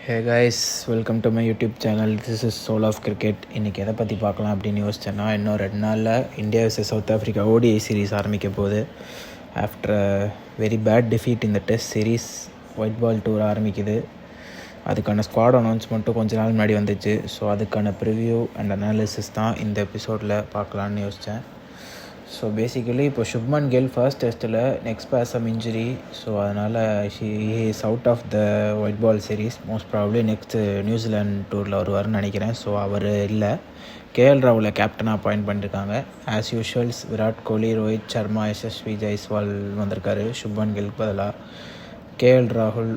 Hey guys, welcome to my YouTube channel. This is soul of cricket. இன்றைக்கி எதை பற்றி பார்க்கலாம் அப்படின்னு யோசிச்சேன்னா, இன்னும் 2 நாளில் India vs South Africa ODI series ஆரம்பிக்க போகுது. ஆஃப்டர் வெரி பேட் டிஃபீட் இந்த test series, white ball tour ஆரம்பிக்குது. அதுக்கான ஸ்குவாட் அனௌன்ஸ்மெண்ட்டும் கொஞ்ச நாள் முன்னாடி வந்துச்சு. ஸோ அதுக்கான ப்ரிவ்யூ அண்ட் அனாலிசிஸ் தான் இந்த எபிசோடில் பார்க்கலான்னு யோசித்தேன். ஸோ பேசிக்கலி இப்போ சுப்மன் கில் ஃபர்ஸ்ட் டெஸ்ட்டில் நெக்ஸ்ட் பேசம் இன்ஜுரி. ஸோ அதனால் he is out of the white ball series. Most probably next New Zealand டூரில் வருவார்னு நினைக்கிறேன். ஸோ அவர் இல்லை. கேஎல் ராகுலை கேப்டனாக அப்பாயிண்ட் பண்ணியிருக்காங்க. ஆஸ் யூஷுவல்ஸ் விராட் கோலி, ரோஹித் சர்மா, யசஸ்வி ஜெய்ஸ்வால் வந்திருக்காரு சுப்மன் கில் பதிலாக. கேஎல் ராகுல்,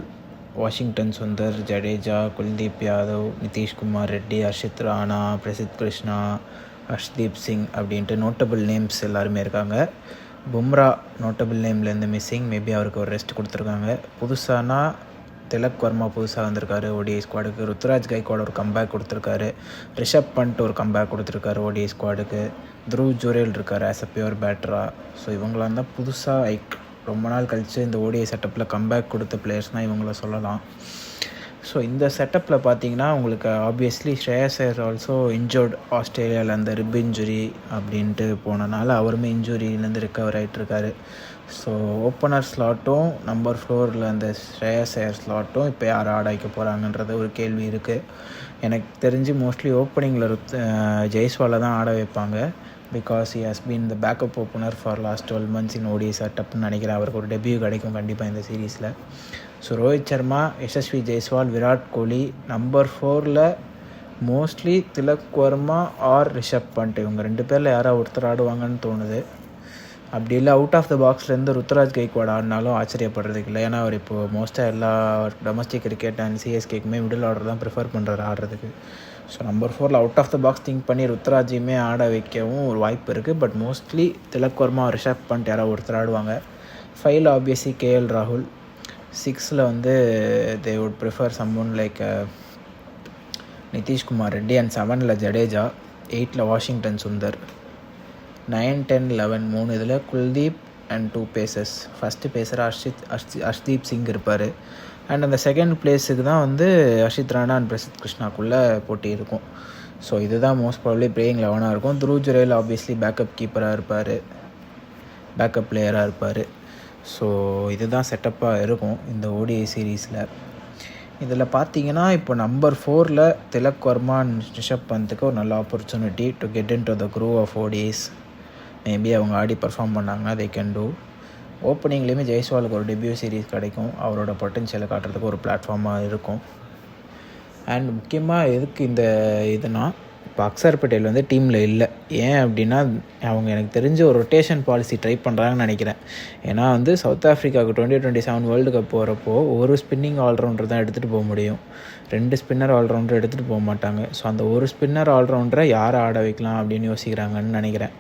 வாஷிங்டன் சுந்தர், ஜடேஜா, குல்தீப் யாதவ், நிதிஷ்குமார் ரெட்டி, ஹர்ஷித் ராணா, பிரசித் கிருஷ்ணா, ஹர்ஷ்தீப் சிங் அப்படின்ட்டு நோட்டபிள் நேம்ஸ் எல்லாருமே இருக்காங்க. பும்ரா நோட்டபிள் நேம்லேருந்து மிஸ்ஸிங். மேபி அவருக்கு ஒரு ரெஸ்ட் கொடுத்துருக்காங்க. புதுசானா திலக் வர்மா புதுசாக வந்திருக்காரு ஓடிஐ ஸ்குவாடுக்கு. ருத்ராஜ் கைக்வாட் ஒரு கம்பேக் கொடுத்துருக்காரு. ரிஷப் பண்ட் ஒரு கம்பேக் கொடுத்துருக்காரு ஓடிஐ ஸ்குவாடுக்கு. த்ருவ் ஜுரேல் இருக்கார் ஆஸ் அ பியூர் பேட்டராக. ஸோ இவங்களாம் தான் புதுசாக ரொம்ப நாள் கழித்து இந்த ஓடிஐ செட்டப்பில் கம்பேக் கொடுத்த பிளேயர்ஸ்னால் இவங்கள சொல்லலாம். ஸோ இந்த செட்டப்பில் பார்த்தீங்கன்னா உங்களுக்கு obviously Shreyas Iyer also injured. ஆஸ்திரேலியாவில் அந்த ரிப் இன்ஜுரி அப்படின்ட்டு போனனால அவருமே இன்ஜுரியிலேருந்து ரிக்கவர் ஆகிட்டுருக்காரு. ஸோ ஓப்பனர் ஸ்லாட்டும் நம்பர் 4 அந்த ஷ்ரேயஸ் ஐயர் ஸ்லாட்டும் இப்போ யார் ஆட வைக்க போகிறாங்கன்றது ஒரு கேள்வி இருக்குது. எனக்கு தெரிஞ்சு மோஸ்ட்லி ஓப்பனிங்கில் ஜெய்ஸ்வாலை தான் ஆட வைப்பாங்க. Because he has been the backup opener for last 12 months in ODI செட்டப்னு நினைக்கிறேன். அவருக்கு ஒரு டெபியூ கிடைக்கும் கண்டிப்பாக இந்த சீரீஸில். So Rohit Sharma, Yashasvi Jaiswal, Virat Kohli. Number 4 mostly Tilak Varma or Rishabh Pant. இவங்க 2 பேரில் யாராவது ஒருத்தர் ஆடுவாங்கன்னு தோணுது. அப்படி இல்லை அவுட் ஆஃப் த பாக்ஸ்லேருந்து ருத்ராஜ் கைக்வாட் ஆடினாலும் ஆச்சரியப்படுறதுக்கு இல்லை. ஏன்னா அவர் இப்போது மோஸ்ட்டாக எல்லா டொமஸ்டிக் கிரிக்கெட் அண்ட் சிஎஸ்கேக்குமே மிடில் ஆர்டர் தான் ப்ரிஃபர் பண்ணுறாரு ஆடுறதுக்கு. So number 4 out of the box think பண்ணி ருத்ராஜையுமே ஆட வைக்கவும் ஒரு வாய்ப்பு இருக்குது. பட் மோஸ்ட்லி திலக் வர்மா, ரிஷப் பண்ட் யாராவது ஒருத்தர் ஆடுவாங்க. 5 ஆப்வியஸ்லி கேஎல் ராகுல். 6 they would prefer someone like Nitish Kumar Reddy. And 7 Jadeja. 8 Washington Sundar. 9, 10, 11 3 இதில் Kuldeep and 2 pacers. First pacer Harshdeep Singh இருப்பார். அண்ட் அந்த செகண்ட் பிளேஸுக்கு தான் ஹர்ஷித் ராணா அண்ட் பிரசித் கிருஷ்ணாக்குள்ளே போட்டி இருக்கும். ஸோ இதுதான் மோஸ்ட் ப்ராபப்ளி பிளேயிங் 11 இருக்கும். த்ருவ் ஜுரேல் ஆப்வியஸ்லி பேக்கப் கீப்பராக இருப்பார், பேக்கப் பிளேயராக இருப்பார். ஸோ இதுதான் செட்டப்பாக இருக்கும் இந்த ஓடிஐ சீரீஸில். இதில் பார்த்தீங்கன்னா இப்போ நம்பர் 4 திலக் வர்மா அண்ட் ரிஷப் பந்துக்கு ஒரு நல்ல opportunity to get into the groove of ODIs. Maybe அவங்க ஆடி பர்ஃபார்ம் பண்ணாங்கன்னா தே கேன் டூ. ஓப்பனிங்லேயுமே ஜெய்ஸ்வாலுக்கு ஒரு டெபியூ சீரீஸ் கிடைக்கும். அவரோட பொட்டன்ஷியலை காட்டுறதுக்கு ஒரு பிளாட்ஃபார்மாக இருக்கும். அண்ட் முக்கியமாக எதுக்கு இந்த இதுனா, இப்போ அக்சர் பட்டேல் டீமில் இல்லை. ஏன் அப்படின்னா அவங்க எனக்கு தெரிஞ்ச ஒரு ரொட்டேஷன் பாலிசி ட்ரை பண்ணுறாங்கன்னு நினைக்கிறேன். ஏன்னா சவுத் ஆஃப்ரிக்காவுக்கு 2027 வேர்ல்டு கப் போகிறப்போ ஒரு ஸ்பின்னிங் ஆல்ரவுண்டர் தான் எடுத்துகிட்டு போக முடியும். 2 ஸ்பின்னர் ஆல்ரவுண்டர் எடுத்துகிட்டு போக மாட்டாங்க. ஸோ அந்த ஒரு ஸ்பின்னர் ஆல்ரவுண்டரை யாரை ஆட வைக்கலாம் அப்படின்னு யோசிக்கிறாங்கன்னு நினைக்கிறேன்.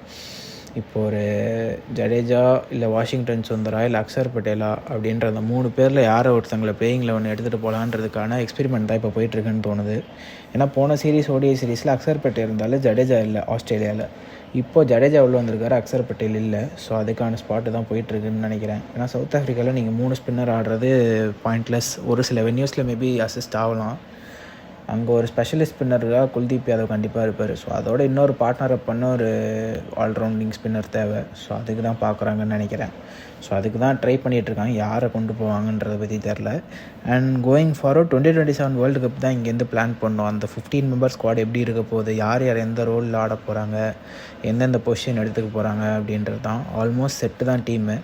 இப்போ ஒரு ஜடேஜா இல்லை வாஷிங்டன் சுந்தரா இல்லை அக்சர் பட்டேலா அப்படின்ற அந்த 3 பேரில் யாரை ஒருத்தங்களை பிளேயிங் 11 எடுத்துகிட்டு போகலான்றதுக்கான எக்ஸ்பெரிமெண்ட் தான் இப்போ போயிட்டுருக்குன்னு தோணுது. ஏன்னா போன சீரீஸ் ஓடிஐ சீரீஸில் அக்சர் பட்டேல் இருந்தாலும் ஜடேஜா இல்லை ஆஸ்திரேலியாவில். இப்போது ஜடேஜா உள்ள வந்திருக்காரு, அக்சர் பட்டேல் இல்லை. ஸோ அதுக்கான ஸ்பாட்டு தான் போயிட்டுருக்குன்னு நினைக்கிறேன். ஏன்னா சவுத் ஆஃப்ரிக்காவில் நீங்கள் 3 ஸ்பின்னர் ஆடுறது பாயிண்ட்லெஸ். ஒரு சில வென்யூஸில் மேபி அசிஸ்ட் ஆகலாம். அங்கே ஒரு ஸ்பெஷலிஸ்ட் ஸ்பின்னராக குல்தீப் யாதவ் கண்டிப்பாக இருப்பார். ஸோ அதோட இன்னொரு பார்ட்னரை பண்ண ஒரு ஆல்ரவுண்டிங் ஸ்பின்னர் தேவை. ஸோ அதுக்கு தான் பார்க்குறாங்கன்னு நினைக்கிறேன். ஸோ அதுக்கு தான் ட்ரை பண்ணிகிட்ருக்காங்க. யாரை கொண்டு போவாங்கன்றதை பற்றி தெரில. And going forward 2027 world cup தான் இங்கேருந்து பிளான் பண்ணோம். அந்த 15 மெம்பர் ஸ்குவாட் எப்படி இருக்க போகுது, யார் யார் எந்த ரோலில் ஆட போகிறாங்க, எந்தெந்த பொசிஷன் எடுத்துக்க போகிறாங்க அப்படின்றது தான். ஆல்மோஸ்ட் செட்டு தான் டீமு.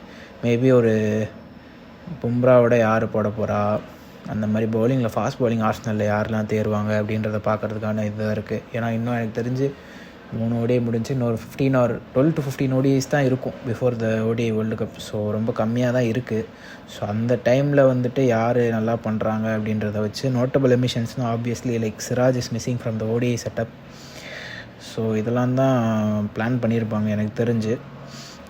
மேபி ஒரு பும்ராவோட யார் போட போகிறா, அந்த மாதிரி பவுலிங்கில் ஃபாஸ்ட் பவுலிங் ஆர்சனலில் யாரெல்லாம் தேர்வாங்க அப்படின்றத பார்க்குறதுக்கான இதுதான் இருக்குது. ஏன்னா இன்னும் எனக்கு தெரிஞ்சு 3 ஓடிஐ முடிஞ்சு இன்னொரு 15 or 12 to 15 ஓடிஐஸ் தான் இருக்கும் before the ODI world cup. So ரொம்ப கம்மியாக தான் இருக்குது. ஸோ அந்த டைமில் யார் நல்லா பண்ணுறாங்க அப்படின்றத வச்சு நோட்டபிள் எமிஷன்ஸ்னால் obviously like Siraj is missing from the ODI setup. So இதெல்லாம் தான் பிளான் பண்ணியிருப்பாங்க எனக்கு தெரிஞ்சு.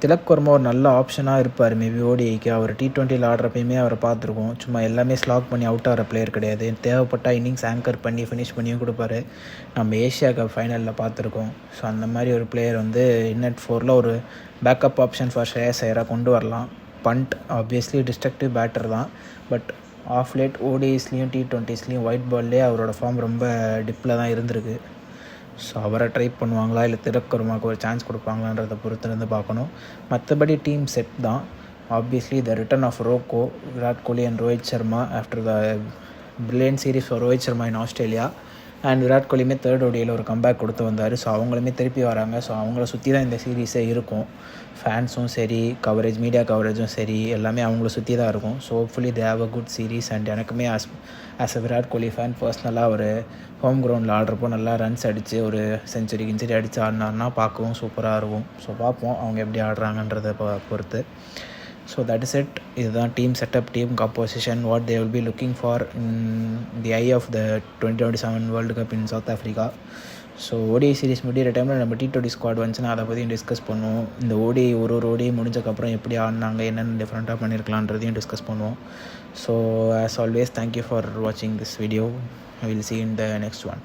திலக் வர்மா ஒரு நல்ல ஆப்ஷனாக இருப்பார் மேபி ஓடிஐக்கு. அவர் T20 ஆடுறப்பயுமே அவரை பார்த்துருக்கோம். சும்மா எல்லாமே ஸ்லாக் பண்ணி அவுட் ஆகிற பிளேயர் கிடையாது. தேவைப்பட்டால் இன்னிங்ஸ் ஆங்கர் பண்ணி ஃபினிஷ் பண்ணியும் கொடுப்பாரு. நம்ம ஏஷியா கப் ஃபைனலில் பார்த்துருக்கோம். ஸோ அந்த மாதிரி ஒரு பிளேயர் இன்னட் 4 ஒரு பேக்கப் ஆப்ஷன் ஃபார் ஷ்ரேயஸ் ஐயராக கொண்டு வரலாம். பண்ட் ஆப்வியஸ்லி டிஸ்ட்ரக்டிவ் பேட்டர் தான். பட் ஆஃப் லேட் ஓடிஐஸ்லேயும் T20ஸ்லேயும் ஒயிட் பால்லேயே அவரோட ஃபார்ம் ரொம்ப டிப்பில் தான் இருந்திருக்கு. ஸோ அவரை ட்ரை பண்ணுவாங்களா இல்லை திலக் ஒரு சான்ஸ் கொடுப்பாங்களான்றதை பொறுத்து இருந்து பார்க்கணும். மற்றபடி டீம் செட் தான். Obviously the return of Roko, Virat Kohli and Rohit Sharma after the brilliant series for Rohit Sharma in Australia and Virat கோலியுமே தேர்ட் ஓடியில் ஒரு கம்பேக் கொடுத்து வந்தார். ஸோ அவங்களுமே திருப்பி வராங்க. ஸோ அவங்கள சுற்றி தான் இந்த சீரீஸே இருக்கும். ஃபேன்ஸும் சரி, கவரேஜ், மீடியா கவரேஜும் சரி, எல்லாமே அவங்கள சுற்றி தான் இருக்கும். So hopefully they have a good series. And எனக்குமே as a Virat Kohli fan பர்சனலாக ஒரு ஹோம் கிரவுண்டில் ஆடுறப்போ நல்லா ரன்ஸ் அடித்து ஒரு செஞ்சுரி அடித்து ஆடினார்னா பார்க்கவும் சூப்பராக இருக்கும். ஸோ பார்ப்போம் அவங்க எப்படி ஆடுறாங்கன்றதை பொறுத்து. So that is it. இதுதான் team setup, team composition, what they will be looking for in the eye of the 2027 world cup in South Africa. So ODI series முடிகிற டைமில் நம்ம T20 ஸ்குவாட் வந்துச்சுன்னா அதை பற்றியும் டிஸ்கஸ் பண்ணுவோம். இந்த ஒரு ஓடிஐ முடிஞ்சக்கப்புறம் எப்படி ஆடினாங்க, என்னென்ன டிஃப்ரெண்ட்டாக பண்ணியிருக்கலான்றதையும் டிஸ்கஸ் பண்ணுவோம். So as always, thank you for வாட்சிங் this video. I will see you in the next one.